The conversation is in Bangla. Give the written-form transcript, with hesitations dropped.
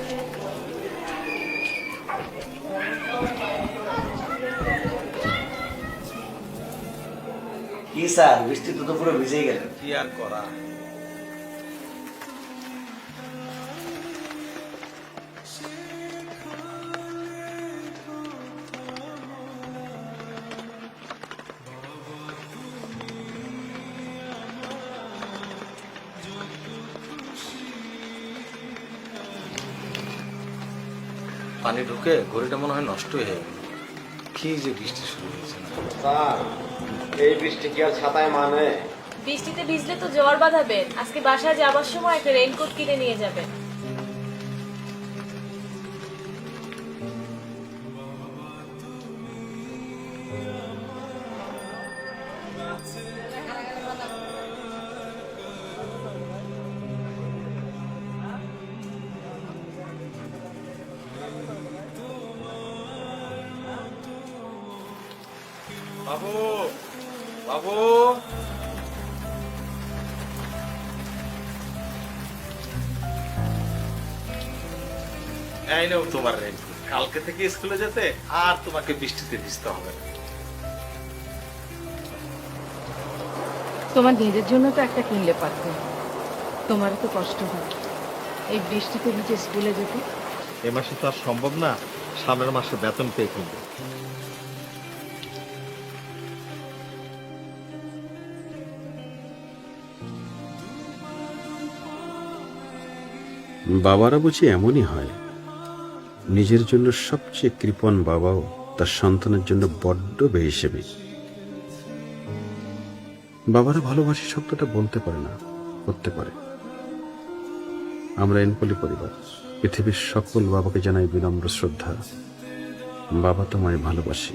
কি স্যার, বৃষ্টি তো পুরো ভিজে গেল। কি আর করা। পানি ঢুকে ঘড়িটা মনে হয় নষ্ট হয়ে গেল। কি যে বৃষ্টি শুরু হয়েছে না। স্যার, এই বৃষ্টি কি আর ছাতায় মানে? বৃষ্টিতে ভিজলে তো জ্বর বাঁধাবেন। আজকে বাসায় যাবার সময় একটা রেইনকোট কিনে নিয়ে যাবেন। বাবু, বাবু, এই নাও তোমার রেইনকোট। কালকে থেকে স্কুলে যেতে আর তোমাকে বৃষ্টিতে ভিজতে হবে না। তোমার নিজের জন্য তো একটা কিনলে পারতে, তোমার তো কষ্ট হয় এই বৃষ্টিতে ভিজে স্কুলে যেতে। এ মাসে তো আর সম্ভব না, সামনের মাসে বেতন পেয়ে কিনবো। বাবারা বুঝি এমনই হয়। নিজের জন্য সবচেয়ে কৃপণ বাবাও তার সন্তানের জন্য বড্ড বেহিসেবী। বাবারা ভালোবাসি শব্দটা বলতে পারে না, করতে পারে। আমরা এনপলি পরিবার, পৃথিবীর সকল বাবাকে জানাই বিনম্র শ্রদ্ধা। বাবা তোমায় ভালোবাসি।